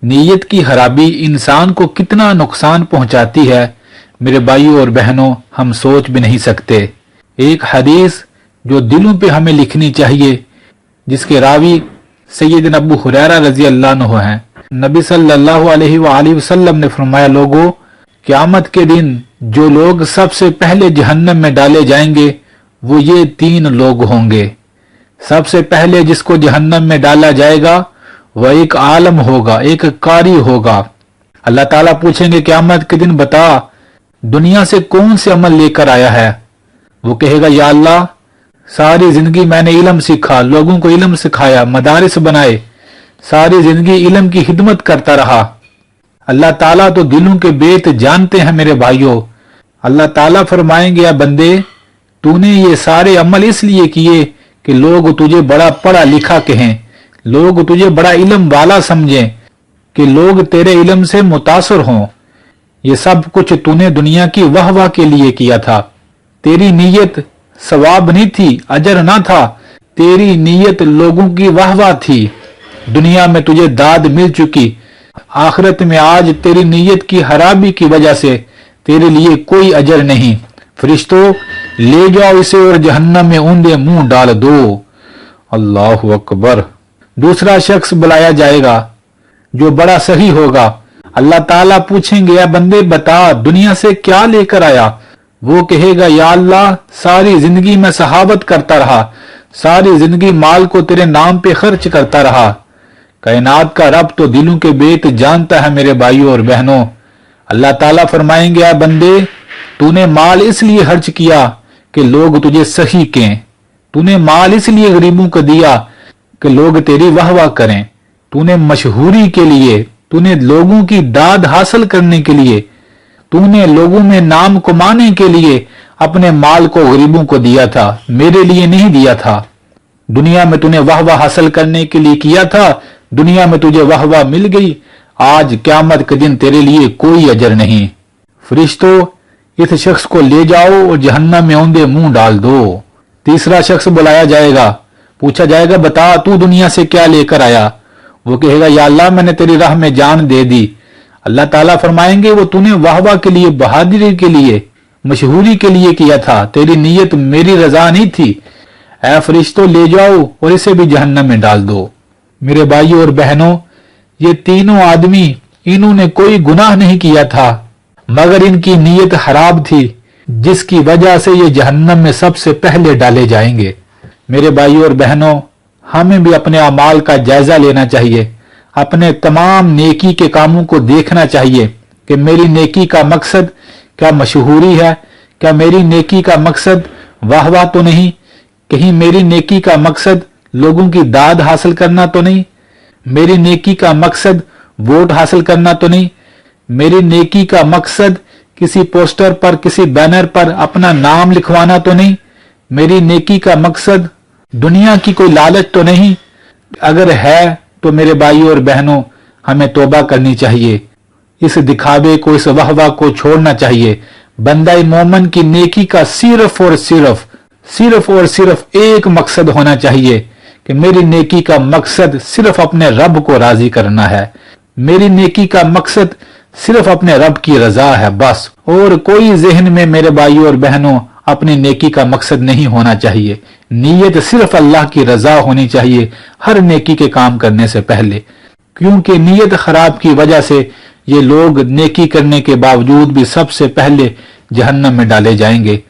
नीयत की खराबी इंसान को कितना नुकसान पहुंचाती है मेरे भाइयों और बहनों, हम सोच भी नहीं सकते। एक हदीस जो दिलों पे हमें लिखनी चाहिए, जिसके रावी सैयदना अबू हुरैरा रजी अल्लाह अन्हु हैं। नबी सल्लल्लाहु अलैहि वसल्लम ने फरमाया, लोगों, क़यामत के दिन जो लोग सबसे पहले जहन्नम में डाले जाएंगे वो ये 3 लोग होंगे। सबसे पहले जिसको जहन्नम में डाला जाएगा वह एक आलम होगा, एक कारी होगा। अल्लाह ताला पूछेंगे क़यामत के दिन, बता दुनिया से कौन से अमल लेकर आया है? वो कहेगा, या अल्लाह, सारी जिंदगी मैंने इल्म सीखा, लोगों को इल्म सिखाया, मदारिस बनाए, सारी जिंदगी इल्म की खिदमत करता रहा। अल्लाह ताला तो दिलों के बेत जानते हैं मेरे भाइयों। अल्लाह ताला फरमाएंगे, या बंदे, तूने ये सारे अमल इसलिए किए कि लोग तुझे बड़ा पढ़ा लिखा कहें, लोग तुझे बड़ा इल्म वाला समझें, कि लोग तेरे इल्म से मुतासर हों। ये सब कुछ तूने दुनिया की वाह वाह के लिए किया था। तेरी नीयत सवाब नहीं थी, अजर ना था, तेरी नीयत लोगों की वाह वाह थी। दुनिया में तुझे दाद मिल चुकी, आखिरत में आज तेरी नीयत की खराबी की वजह से तेरे लिए कोई अजर नहीं। फरिश्तों, ले जाओ इसे और जहन्नम में ऊंधे मुंह डाल दो। अल्लाहु अकबर। दूसरा शख्स बुलाया जाएगा जो बड़ा सही होगा। अल्लाह ताला पूछेंगे, या बंदे, बता दुनिया से क्या लेकर आया? वो कहेगा, या अल्लाह, सारी जिंदगी में सहाबत करता रहा, सारी जिंदगी माल को तेरे नाम पे खर्च करता रहा। कायनात का रब तो दिलों के बेत जानता है मेरे भाइयों और बहनों। अल्लाह ताला फरमाएंगे, या बंदे, तूने माल इसलिए खर्च किया कि लोग तुझे सही कहें, तूने माल इसलिए गरीबों को दिया कि लोग तेरी वाह वाह करें, तूने मशहूरी के लिए, तूने लोगों की दाद हासिल करने के लिए, तूने लोगों में नाम कमाने के लिए अपने माल को गरीबों को दिया था, मेरे लिए नहीं दिया था। दुनिया में तूने वाह वाह हासिल करने के लिए किया था, दुनिया में तुझे वाह वाह मिल गई, आज क़यामत के दिन तेरे लिए कोई अजर नहीं। फरिश्तों, इस शख्स को ले जाओ और जहन्नम में औंधे मुंह डाल दो। तीसरा शख्स बुलाया जाएगा, पूछा जाएगा, बता तू दुनिया से क्या लेकर आया? वो कहेगा, या अल्लाह, मैंने तेरी राह में जान दे दी। अल्लाह ताला फरमाएंगे, वो तूने वाह वाह के लिए, बहादुरी के लिए, मशहूरी के लिए किया था, तेरी नीयत मेरी रजा नहीं थी। ऐ फरिश्तों, ले जाओ और इसे भी जहन्नम में डाल दो। मेरे भाइयों और बहनों, ये तीनों आदमी, इन्होंने कोई गुनाह नहीं किया था, मगर इनकी नीयत खराब थी, जिसकी वजह से ये जहन्नम में सबसे पहले डाले जाएंगे। मेरे भाइयों और बहनों, हमें भी अपने अमाल का जायजा लेना चाहिए, अपने तमाम नेकी के कामों को देखना चाहिए कि मेरी नेकी का मकसद क्या मशहूरी है, क्या मेरी नेकी का मकसद वाह वाह तो नहीं, कहीं मेरी नेकी का मकसद लोगों की दाद हासिल करना तो नहीं, मेरी नेकी का मकसद वोट हासिल करना तो नहीं, मेरी नेकी का मकसद किसी पोस्टर पर, किसी बैनर पर अपना नाम लिखवाना तो नहीं, मेरी नेकी का मकसद दुनिया की कोई लालच तो नहीं। अगर है तो मेरे भाइयों और बहनों, हमें तौबा करनी चाहिए, इस दिखावे को, इस वाह वाह को छोड़ना चाहिए। बंदा मोमन की नेकी का सिर्फ और सिर्फ एक मकसद होना चाहिए कि मेरी नेकी का मकसद सिर्फ अपने रब को राजी करना है, मेरी नेकी का मकसद सिर्फ अपने रब की रजा है, बस। और कोई जहन में मेरे भाइयों और बहनों अपनी नेकी का मकसद नहीं होना चाहिए। नीयत सिर्फ अल्लाह की रजा होनी चाहिए हर नेकी के काम करने से पहले, क्योंकि नीयत खराब की वजह से ये लोग नेकी करने के बावजूद भी सबसे पहले जहन्नम में डाले जाएंगे।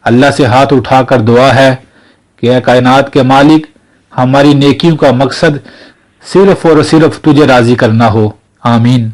अल्लाह से हाथ उठाकर दुआ है कि ऐ कायनात के मालिक, हमारी नेकियों का मकसद सिर्फ और सिर्फ तुझे राजी करना हो। आमीन।